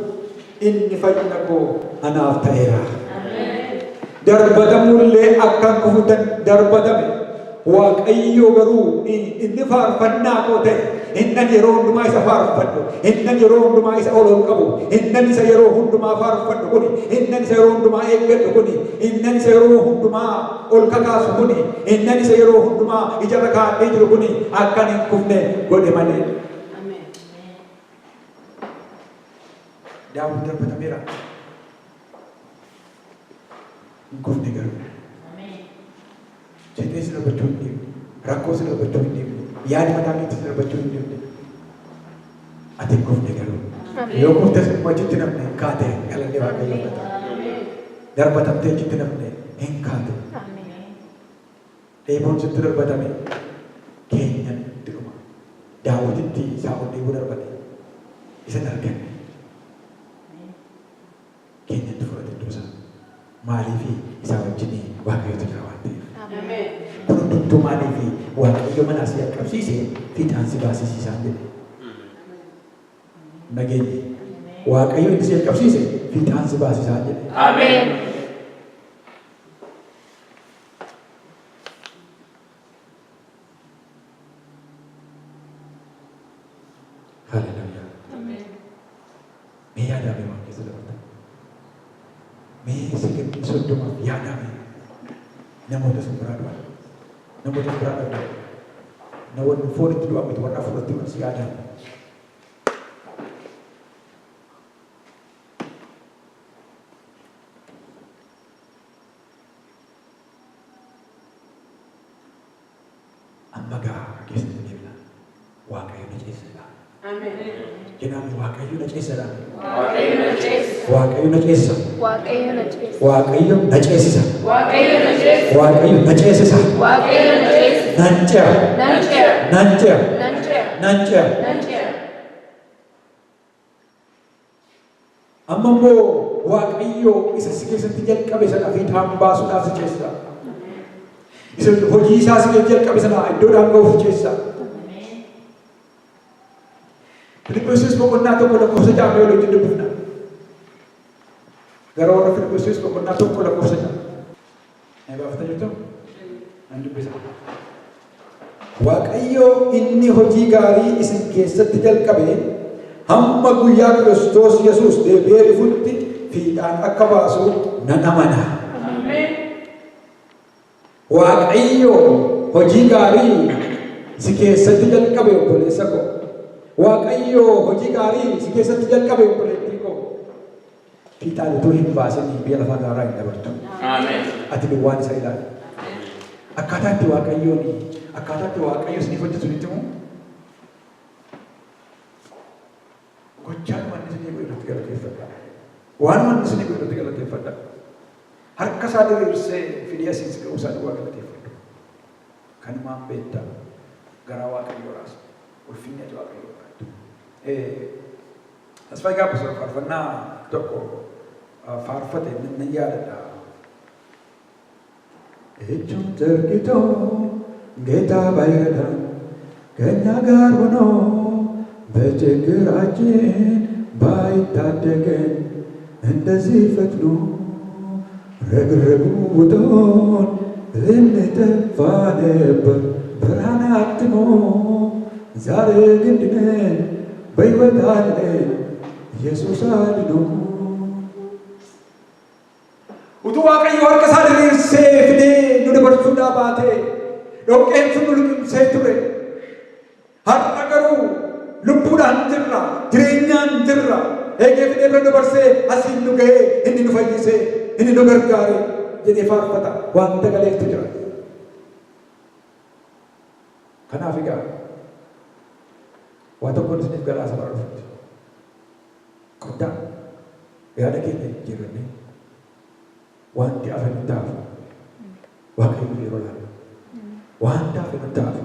inni fayyina koo anaaf ta'eera. Darbatamullee akka kufutan darbatame. Waaqayyo garuu inni faarfannaa koo ta'e. Innan yeroo hundumaa isa faarfadhu. Innan yeroo hundumaa isa oloon qabu. Innan isa yeroo hundumaa faarfadhu kuni. Innan isa yeroo hundumaa eeggadhu kuni. Innan isa yeroo hundumaa ol kakaasu kuni. Innan isa yeroo hundumaa ijarra kaa'adhee jiru kuni akkan hin kufne godhe malee. Daawit darbatameera. Hin kufne garuu. Seeteen si darbachuu hin deemne. Rakkoo si darbachuu hin deemne. Yaada mataa keetti si darbachuu hin deemne. Ati hin kufne garuu. Yoo kuftes achitti namne hin kaate galanni Waaqayyoo fudhata. Darbatamtee achitti namne hin kaate. Dheeboon sitti darbatame keenyan itti dhuma. Daawititti isaa ol dheebuu darbate. Isa darganne. Keenyatti fudhate iddoo isaa. Maaliifi isaa wajjin Waaqayyotu jira waan ta'eef. Kun hundumtuu maaliifi Waaqayyo mana asii qaqqabsiise fiixaan si baasisiisaan jedhe. Nageenye. Waaqayyo inni si qaqqabsiise fiixaan si baasisaan jedhe. Ameen. Haleluuyaa. Mee yaadame waan keessa dabartan. Mee sigatii soddomaaf yaadame. Namoota sun biraa dhufa. Namoota biraa dhufa. Namoonni foonitti du'a miti warra afuratti wal si yaadan. Amma gaa keessatti deemna. Waaqayyo na ceesisa. Jenami Waaqayyo na ceesisa. Waaqayyo na ceesisa. Waaqayyo na ceesisa. Waaqayyo na ceesisa. Waaqayyo na ceesisa. Waaqayyo na ceesisa. Waaqayyo na ceesisa. Waaqayyo na ceesisa. Nancha. Nancha. Nancha. Nancha. Nancha. Nancha. Amma immoo Waaqayyo isa si keessatti jalqabe sana fiixaan baasuudhaaf si ceesisa. Isa hojii isaa si keessatti jalqabe sana iddoodhaan ga'uuf si ceesisa. Filiphisius boqonnaa tokko lakkoofsa ja'a mee waliin dubbifna. Gara warra Filiphisius boqonnaa tokko lakkoofsa ja'a. Mee baafata jirtu? Nan dubbisa. Waaqayyo inni hojii gaarii isin keessatti jalqabe hamma guyyaa Kiristoos Yesuus deebi'ee dhufutti fiixaan akka baasu nan amana. Waaqayyo hojii gaarii si keessatti jalqabe obboleessa koo. Waaqayyo hojii gaarii si keessatti jalqabe obboleettii koo. Fiixaan utuu hin baasin biyya lafaa gaaraa hin dabartu. Ati duwwaan isa ilaali. Akkaataa itti Waaqayyo isiniif hojjetu ni himu. Gochaan waan isinii godhu irratti galateeffadha. Waan waan isinii godhu irratti galateeffadha. Harka isaa diriirsee fidee asiin si ga'uu isaa duwwaa galateeffadhu. Kanumaan beektaa garaa Waaqayyoo raasu. Ulfinni ati Waaqayyoo barbaaddu. Asfaa gaafas faarfannaa tokko faarfate nan yaadadha. Ejjuun ዘርግተው ጌታ ባይረዳን ከእኛ ጋር ሆኖ በችግራችን ባይታደገን እንደዚህ ፈጥኖ ረግረጉ ውጦን ልንጠፋ ነበር ብርሃን አትሞ ዛሬ ግን ድነን በሕይወት አለን ኢየሱስ አድኖ utuu Waaqayyo harka isaa diriirsee fidee nu dabarsuudhaa baatee dhoqqeen sun nu liqimsee ture. Har'a garuu lubbuudhaan jirra, jireenyaan jirra. Eegee fidee bira dabarsee asiin nu ga'ee inni nu fayyisee inni nu gargaare jedhee faarfata waan dagaleeftu jira. Kanaaf egaa waa tokkoon isiniif garaa sabaa dhufuuti. Qoddaa yaada keenya jijjiirannee wanti hafe nu taafu Waaqayyo yeroo laata. Wanti hafe nu taafu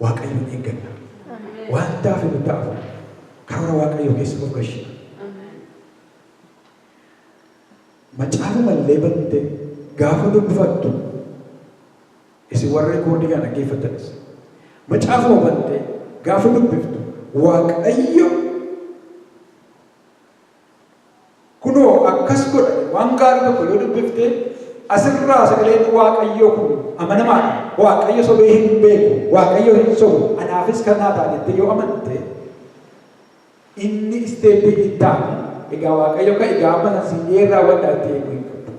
Waaqayyoon eegganna. Wanti hafe nu taafu karoora Waaqayyoo keessa of galchina. Macaafuma illee bantee gaafa dubbifattu isin warra koodii kana dhaggeeffattanis macaafuma bantee gaafa dubbiftu Waaqayyo kunoo akkas godha waan gaarii tokko yoo dubbiftee asirraa sagaleen Waaqayyoo kun amanamaadha. Waaqayyo sobee hin beeku, Waaqayyo hin sobu, anaafis kanaa taatee yoo amante inni isteeppii hin taane egaa Waaqayyo kan egaa amana siyeerraa waddaa ta'e hin qabu.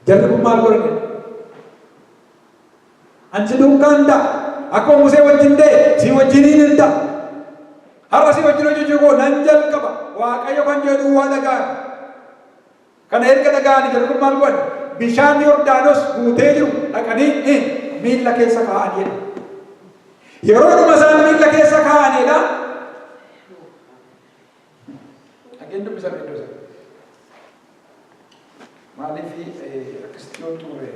Jarri kun maal godhan? Ansi dunkaan ta'a. Akkuma Musee wajjin ta'e si wajjiniin hin ta'a. Har'a si wajjin hojjechuu koo nan jalqaba. Waaqayyo kan jedhu waa dhagaan. Kana erga dhagaanii jarri kun maal godhan? Bishaan Yordaanos guutee jiru dhaqanii miilla keessa kaa'anii. Yeroo dhuma isaan miilla keessa kaa'aniidha. Dhageen dubbisan iddoo sana. Maaliif akkasitti yoo ture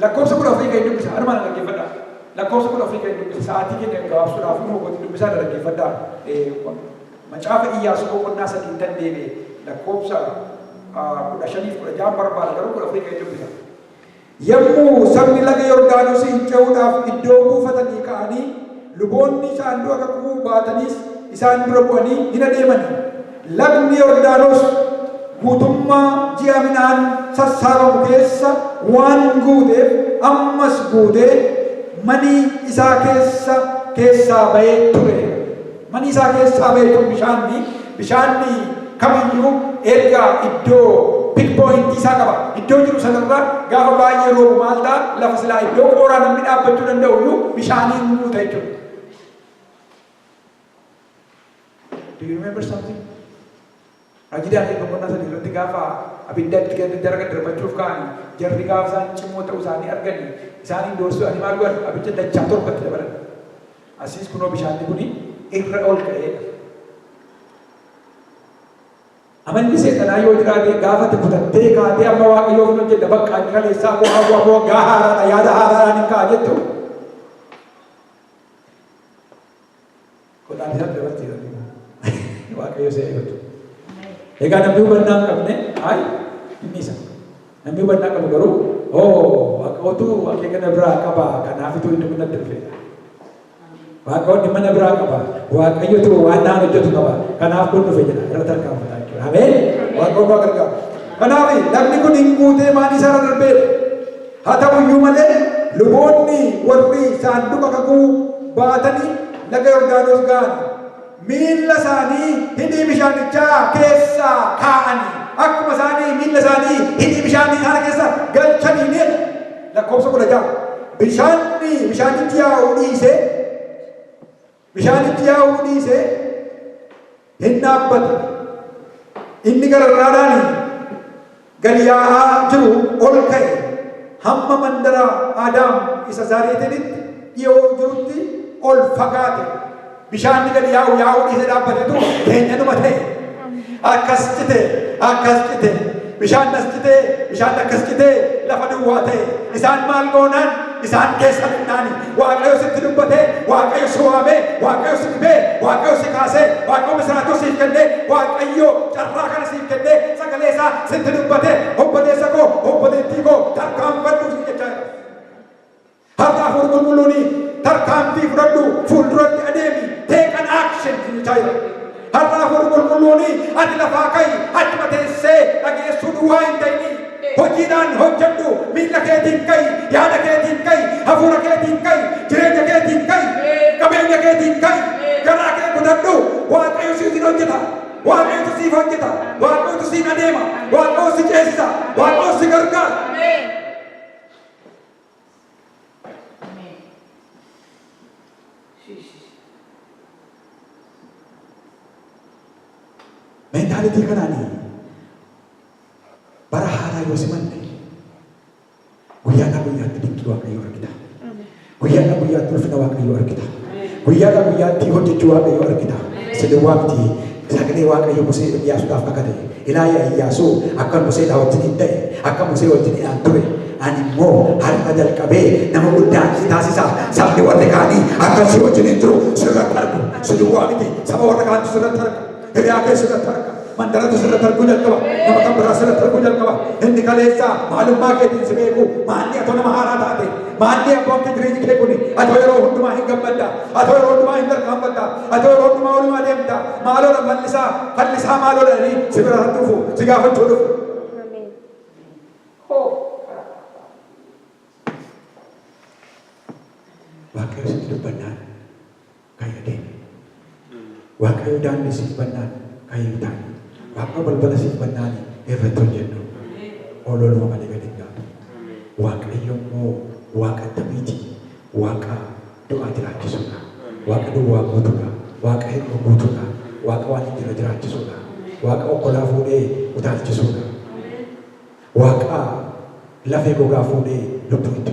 lakkoofsa 14 kan dubbisa. Anumaan dhaggeeffadhaa. Lakkoofsa 14 kan dubbisa. Sa'aatii keenya gabaabsuudhaaf immoo gooti dubbisaa dhaggeeffadhaa. Macaafa Iyyaasuu boqonnaa 3 tan deebi'e lakkoofsa 15-16 barbaada garuu 14 kan dubbisa. Yommuu sabni laga Yordaanosiin ce'uudhaaf iddoo buufatanii ka'anii luboonni saanduqa kakuu baatanis isaan dura bu'anii hin adeeman. Lagni Yordaanos guutummaa ji'a midhaan sassaabamu keessa waan guuteef ammas guutee manii isaa keessaa bahee ture. Manii isaa keessaa bahee ture bishaanni kamiyyuu erga iddoo big point isaa qaba. Iddoo jiru sanarra gaafa baay'ee roobu maal ta'a lafa silaa iddoo qooraa namni dhaabbachuu danda'u iyyuu bishaaniin guuta jechuudha. Do you remember something? Rajidaan boqonnaa 3 irratti gaafa abiddatti daraga darbachuuf ka'an jarri gaafa isaan cimoo ta'uu isaanii arganii isaaniin doorsisanii maal godhan abidda dachaa 7tti dabalan. Asiis kunoo bishaanni kuni irra ol ka'eedha. Amanni seexanaa yoo jiraate gaafa kutattee kaatee amma Waaqayyoof hin hojjedha bakka inni kaleessaa koo hawwa gaa haaraadha yaada haaraadhaan hin ka'a jettu. Kudhaan isaan dabarsiisanii Waaqayyo see eeggatu. Egaa namni hubannaa hin qabne inni isa. Namni hubannaa qabu garuu Waaqayyootu akeeka biraa qaba kanaafitu inni kun natti dhufe. Waaqayyoon mana biraa qaba. Waaqayyotu waan naan hojjetu qaba. Kanaaf kun dhufe jedha irra tarkaanfata jechuudha. Ameen. Waaqayyoon waa gargaara. Kanaaf lagni kun hin guutee maan isaa irra darbeedha. Haa ta'u iyyuu malee luboonni warri saanduqa kakuu baatanii laga Yordaanos ga'an miilla isaanii hidhii bishaanichaa keessa kaa'anii akkuma isaanii miilla isaanii hidhii bishaanii sana keessa galchanii lakkoofsa 16 bishaanichi yaa'uu dhiisee hin dhaabbate. Inni gararraadhaan gadi yaa'aa jiru ol ka'e hamma mandara Adaam isa Zaareetinitti dhiyoo jirutti ol fagaate. Bishaanni gadi yaa'uu dhiisee dhaabbatetu keenyanuma ta'e. Akkas cite bishaan as cite bishaan akkas cite lafa duwwaa ta'e. Isaan maal goonaan isaan keessa midhaani. Waaqayyo sitti dubbate, Waaqayyo si waame, Waaqayyo si dhibee, Waaqayyo si kaasee, Waaqayyo misiraatuu siif kennee, Waaqayyo carraa kana siif kennee sagalee isaa sitti dubbate obboleessa koo obboleettii koo tarkaanfadhu jechaa jira. Har'a hafuura qulqulluuni tarkaanfii fudhadhu fuulduratti adeemi take an action jechaa jira. Har'a hafuura qulqulluuni ati lafaa ka'i achuma teessee dhageessuu duwwaa hin ta'ini. Hojiidhaan hojjedhu miilla keetiin ka'i yaada keetiin ka'i hafuura keetiin ka'i jireenya keetiin ka'i qabeenya keetiin ka'i garaa kee kutadhu Waaqayyo siif hojjeta. Waaqayyo siif hojjeta. Waaqayyo siif adeema. Waaqayyo si ceesisa. Waaqayyo si gargaara. Mee Realitii kanaanii bara haaraa yoo simanne guyyaadhaa guyyaatti dinqii Waaqayyoo argita. Guyyaadhaa guyyaatti ulfina Waaqayyoo argita. Guyyaadhaa guyyaatti hojjechuu Waaqayyoo argita. Sidawwaa miti sagalee Waaqayyo Musee Iyyaasuudhaaf kakate. Ilaayaa Iyyaasuu akka Museedhaa wajjin hin ta'e akka Musee wajjin hin ture. Ani immoo har'a jalqabee nama guddaa si taasisa. Sabni warri kaanii akka si wajjin hin jiru sirratti argu. Sidawwaa miti saba warra kaanii sirratti argu. Hiriyaa kee sirratti arga. Mandaratu sirratti arguu jalqaba. Nama kan biraa sirratti arguu jalqaba. Inni kaleessaa maalummaa keetiin si beeku. Maanni atoo nama haaraa taate. Maanni abbaan kee jireenyi kee kuni. Atoo yeroo hundumaa hin gammadda. Atoo yeroo hundumaa hin tarkaanfadda. Atoo yeroo hundumaa walumaa deemta. Maaloo dha fallisaa maaloo dhanii si bira dhufu si gaafachuu dhufu. Waaqayyo sitti dubbannaan kayya deeme. Waaqayyo daandii siif bannaan kayya taane. Waaqayyo balbala siif bannaan irratti hojjennu. Ololuma malee gadi hin gaatu. Waaqayyo immoo Waaqa dhabbiiti. Waaqa du'aa jiraachisuudha. Waaqa duwwaa guutuudha. Waaqa hir'uu guutuudha. Waaqa waan hin jirre jiraachisuudha. Waaqa okkolaa fuudhee utaalchisuudha. Waaqa lafee gogaa fuudhee lubbuu itti